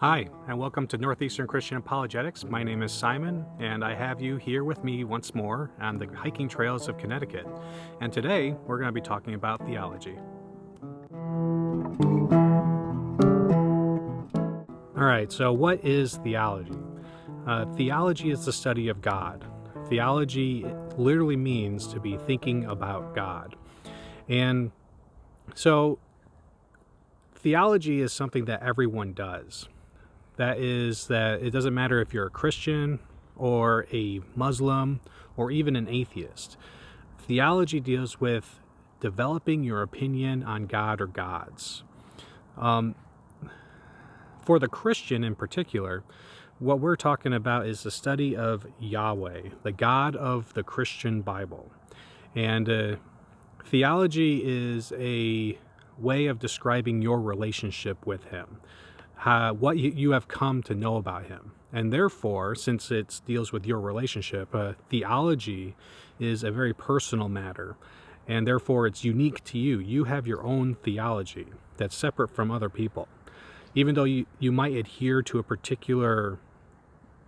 Hi, and welcome to Northeastern Christian Apologetics. My name is Simon, and I have you here with me once more on the hiking trails of Connecticut. And today, we're going to be talking about theology. Alright, so what is theology? Theology is the study of God. Theology literally means to be thinking about God. And so, theology is something that everyone does. That it doesn't matter if you're a Christian or a Muslim or even an atheist. Theology deals with developing your opinion on God or gods. For the Christian in particular, what we're talking about is the study of Yahweh, the God of the Christian Bible. And theology is a way of describing your relationship with Him. What you have come to know about Him. And therefore, since it deals with your relationship, theology is a very personal matter. And therefore, it's unique to you. You have your own theology that's separate from other people. Even though you might adhere to a particular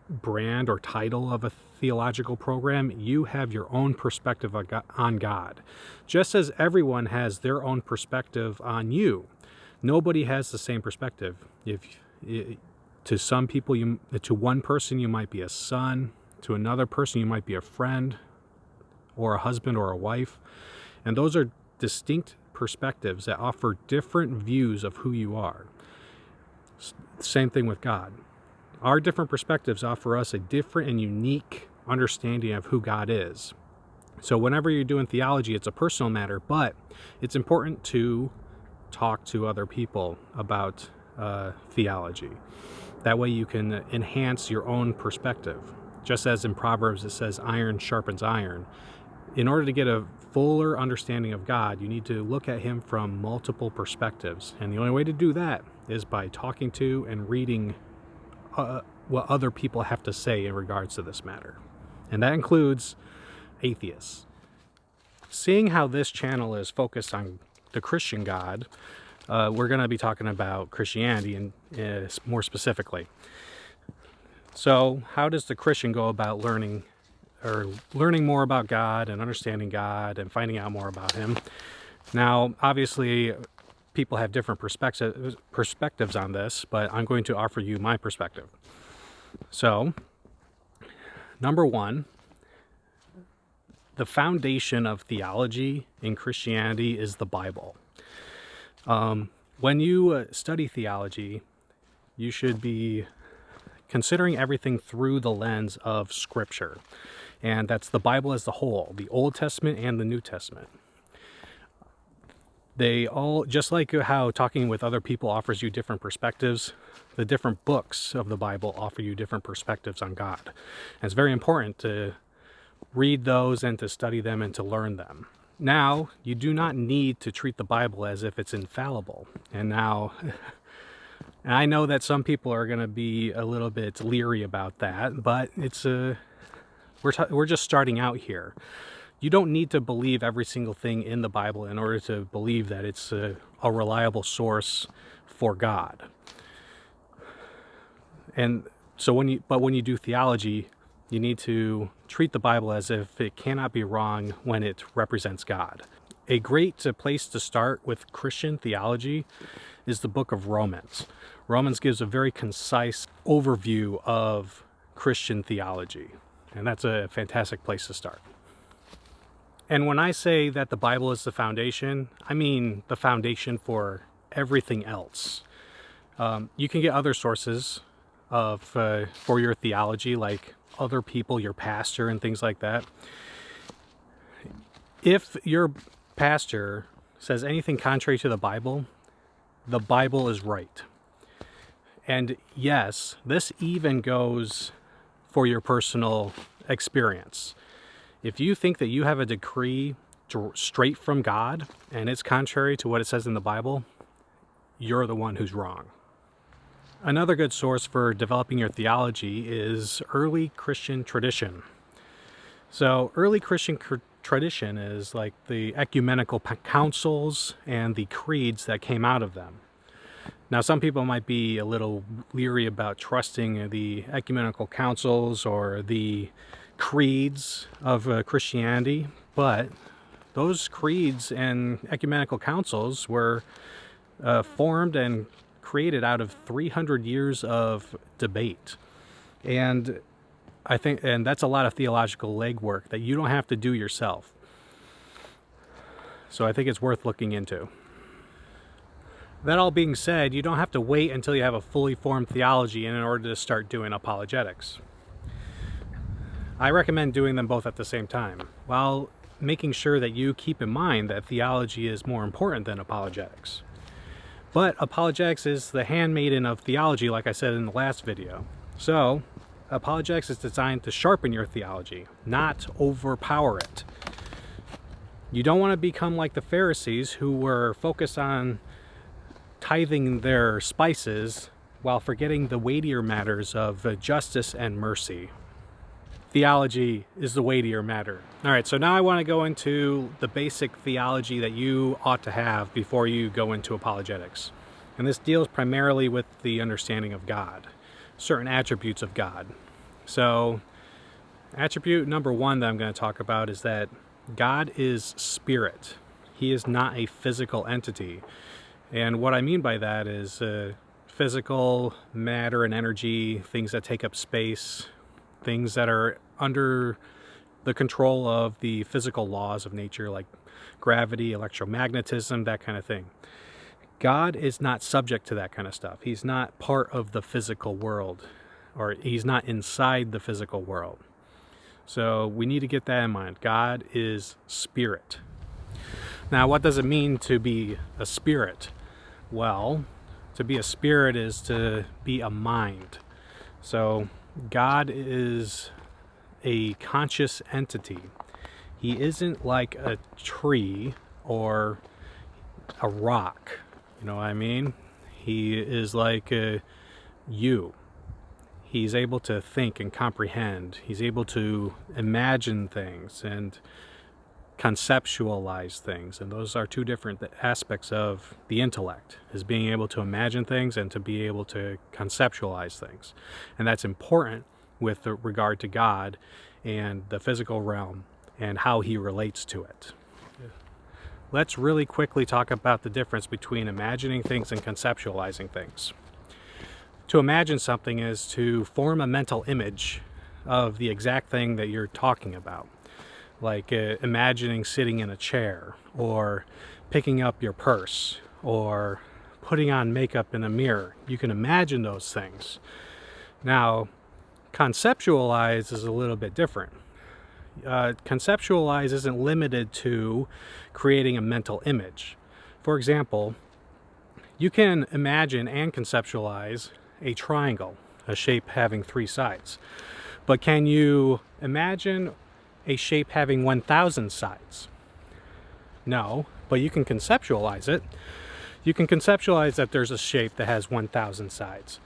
brand or title of a theological program, you have your own perspective on God. Just as everyone has their own perspective on you. Nobody has the same perspective. To some people, to one person you might be a son, to another person you might be a friend, or a husband or a wife, and those are distinct perspectives that offer different views of who you are. Same thing with God. Our different perspectives offer us a different and unique understanding of who God is. So whenever you're doing theology, it's a personal matter, but it's important to talk to other people about theology. That way you can enhance your own perspective. Just as in Proverbs it says iron sharpens iron. In order to get a fuller understanding of God, you need to look at Him from multiple perspectives. And the only way to do that is by talking to and reading what other people have to say in regards to this matter. And that includes atheists. Seeing how this channel is focused on the Christian God, we're going to be talking about Christianity and more specifically. So how does the Christian go about learning more about God and understanding God and finding out more about Him? Now, obviously, people have different perspectives on this, but I'm going to offer you my perspective. So, number one, the foundation of theology in Christianity is the Bible. When you study theology, you should be considering everything through the lens of Scripture. And that's the Bible as the whole, the Old Testament and the New Testament. They all, just like how talking with other people offers you different perspectives, the different books of the Bible offer you different perspectives on God. And it's very important to read those and to study them and to learn them. Now, you do not need to treat the Bible as if it's infallible. And I know that some people are going to be a little bit leery about that, but we're just starting out here. You don't need to believe every single thing in the Bible in order to believe that it's a reliable source for God. And so when you do theology, you need to treat the Bible as if it cannot be wrong when it represents God. A great place to start with Christian theology is the book of Romans. Romans gives a very concise overview of Christian theology, and that's a fantastic place to start. And when I say that the Bible is the foundation, I mean the foundation for everything else. You can get other sources for your theology, like other people, your pastor and things like that. If your pastor says anything contrary to the Bible is right. And yes, this even goes for your personal experience. If you think that you have a decree straight from God and it's contrary to what it says in the Bible, you're the one who's wrong. Another good source for developing your theology is early Christian tradition. So early Christian tradition is like the ecumenical councils and the creeds that came out of them. Now, some people might be a little leery about trusting the ecumenical councils or the creeds of Christianity, but those creeds and ecumenical councils were formed and created out of 300 years of debate. And I think, and that's a lot of theological legwork that you don't have to do yourself. So I think it's worth looking into. That all being said, you don't have to wait until you have a fully formed theology in order to start doing apologetics. I recommend doing them both at the same time, while making sure that you keep in mind that theology is more important than apologetics. But apologetics is the handmaiden of theology, like I said in the last video. So, apologetics is designed to sharpen your theology, not overpower it. You don't want to become like the Pharisees, who were focused on tithing their spices while forgetting the weightier matters of justice and mercy. Theology is the weightier matter. All right, so now I want to go into the basic theology that you ought to have before you go into apologetics. And this deals primarily with the understanding of God, certain attributes of God. So, attribute number one that I'm going to talk about is that God is spirit. He is not a physical entity. And what I mean by that is physical matter and energy, things that take up space, things that are under the control of the physical laws of nature, like gravity, electromagnetism, that kind of thing. God is not subject to that kind of stuff. He's not part of the physical world, or he's not inside the physical world. So we need to get that in mind. God is spirit. Now, what does it mean to be a spirit? Well, to be a spirit is to be a mind. So God is a conscious entity. He isn't like a tree or a rock. You know what I mean? He is like you. He's able to think and comprehend. He's able to imagine things and conceptualize things, and those are two different aspects of the intellect, is being able to imagine things and to be able to conceptualize things. And that's important with regard to God and the physical realm and how he relates to it. Let's really quickly talk about the difference between imagining things and conceptualizing things. To imagine something is to form a mental image of the exact thing that you're talking about. Like imagining sitting in a chair, or picking up your purse, or putting on makeup in a mirror. You can imagine those things. Now, conceptualize is a little bit different. Conceptualize isn't limited to creating a mental image. For example, you can imagine and conceptualize a triangle, a shape having three sides. But can you imagine a shape having 1,000 sides? No, but you can conceptualize it. You can conceptualize that there's a shape that has 1,000 sides.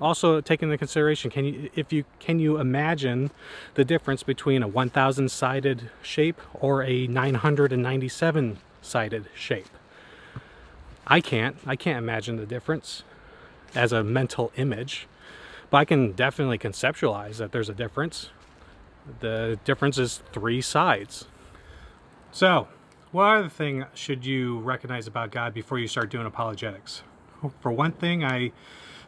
Also, take into consideration, can you imagine the difference between a 1,000-sided shape or a 997-sided shape? I can't imagine the difference as a mental image, but I can definitely conceptualize that there's a difference. The difference is three sides. So, what other thing should you recognize about God before you start doing apologetics? For one thing, I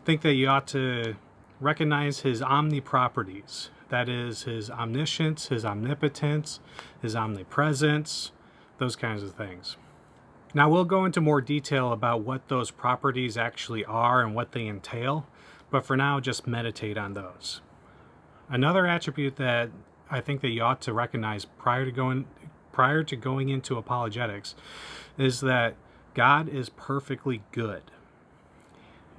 think that you ought to recognize his Omni Properties. That is, his omniscience, his omnipotence, his omnipresence, those kinds of things. Now, we'll go into more detail about what those properties actually are and what they entail, but for now, just meditate on those. Another attribute that I think that you ought to recognize prior to going into apologetics is that God is perfectly good.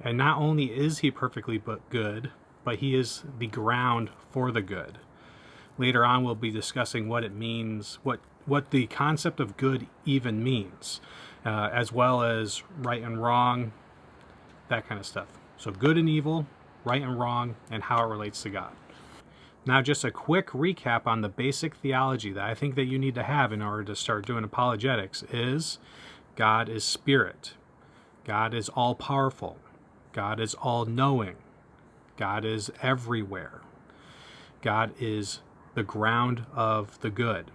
And not only is he perfectly good, but he is the ground for the good. Later on, we'll be discussing what it means, what the concept of good even means, as well as right and wrong, that kind of stuff. So good and evil, right and wrong, and how it relates to God. Now, just a quick recap on the basic theology that I think that you need to have in order to start doing apologetics is God is spirit. God is all-powerful. God is all-knowing. God is everywhere. God is the ground of the good.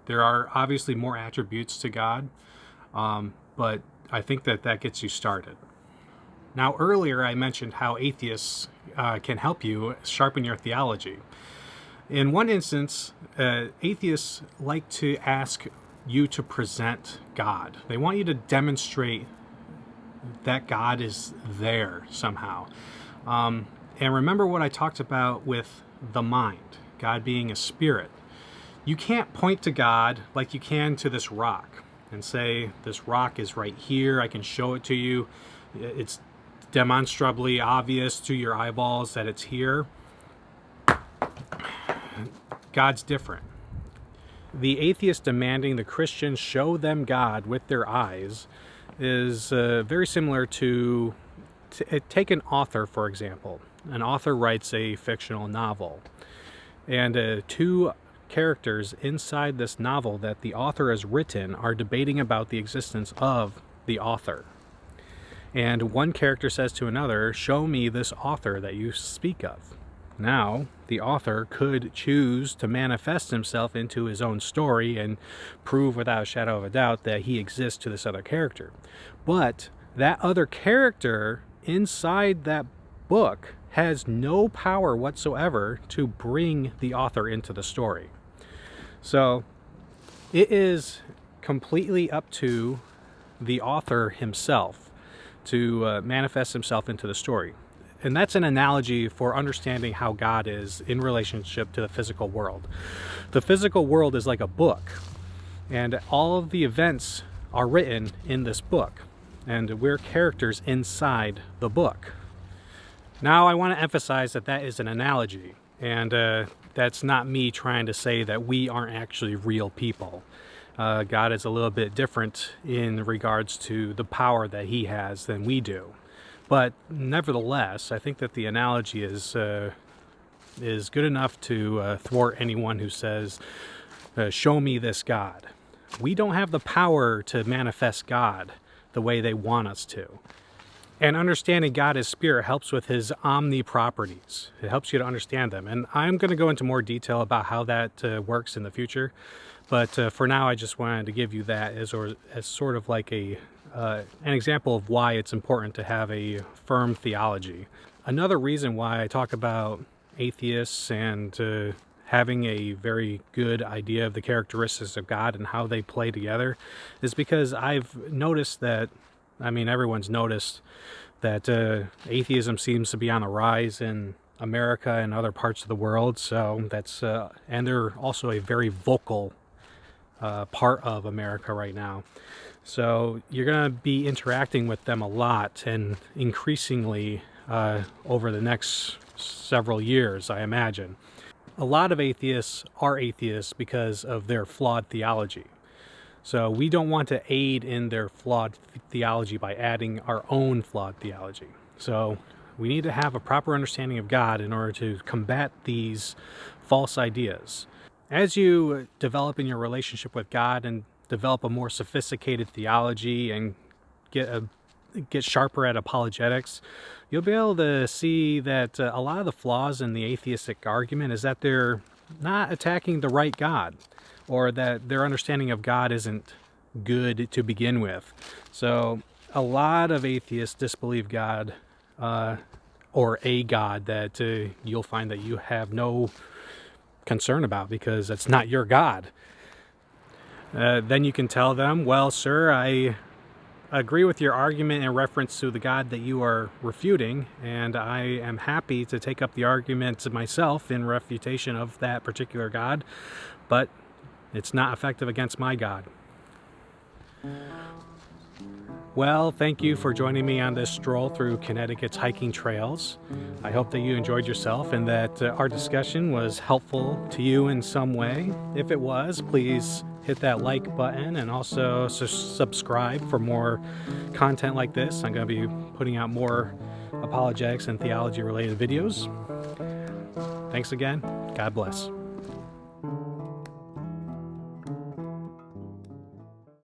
There are obviously more attributes to God, but I think that gets you started. Now, earlier I mentioned how atheists can help you sharpen your theology. In one instance, atheists like to ask you to present God. They want you to demonstrate that God is there somehow. And remember what I talked about with the mind, God being a spirit. You can't point to God like you can to this rock and say, this rock is right here, I can show it to you. It's demonstrably obvious to your eyeballs that it's here. God's different. The atheist demanding the Christians show them God with their eyes is very similar to take an author, for example. An author writes a fictional novel, and two characters inside this novel that the author has written are debating about the existence of the author. And one character says to another, show me this author that you speak of. Now, the author could choose to manifest himself into his own story and prove without a shadow of a doubt that he exists to this other character. But that other character inside that book has no power whatsoever to bring the author into the story. So it is completely up to the author himself to manifest himself into the story. And that's an analogy for understanding how God is in relationship to the physical world. The physical world is like a book, and all of the events are written in this book, and we're characters inside the book. Now, I want to emphasize that that is an analogy, and that's not me trying to say that we aren't actually real people. God is a little bit different in regards to the power that he has than we do. But nevertheless, I think that the analogy is good enough to thwart anyone who says, show me this God. We don't have the power to manifest God the way they want us to. And understanding God as spirit helps with his Omni Properties. It helps you to understand them. And I'm going to go into more detail about how that works in the future. But for now, I just wanted to give you that as sort of like an example of why it's important to have a firm theology. Another reason why I talk about atheists and having a very good idea of the characteristics of God and how they play together is because I've noticed that, I mean, everyone's noticed that atheism seems to be on the rise in America and other parts of the world. So that's, and they're also a very vocal part of America right now. So you're going to be interacting with them a lot and increasingly over the next several years, I imagine. A lot of atheists are atheists because of their flawed theology. So we don't want to aid in their flawed theology by adding our own flawed theology. So we need to have a proper understanding of God in order to combat these false ideas. As you develop in your relationship with God and develop a more sophisticated theology and get sharper at apologetics, you'll be able to see that a lot of the flaws in the atheistic argument is that they're not attacking the right God, or that their understanding of God isn't good to begin with. So a lot of atheists disbelieve God, or a God that you'll find that you have no concern about because it's not your God. Then you can tell them, well, sir, I agree with your argument in reference to the God that you are refuting, and I am happy to take up the argument myself in refutation of that particular God, but it's not effective against my God. Well, thank you for joining me on this stroll through Connecticut's hiking trails. I hope that you enjoyed yourself and that our discussion was helpful to you in some way. If it was, please hit that like button and also subscribe for more content like this. I'm going to be putting out more apologetics and theology related videos. Thanks again. God bless.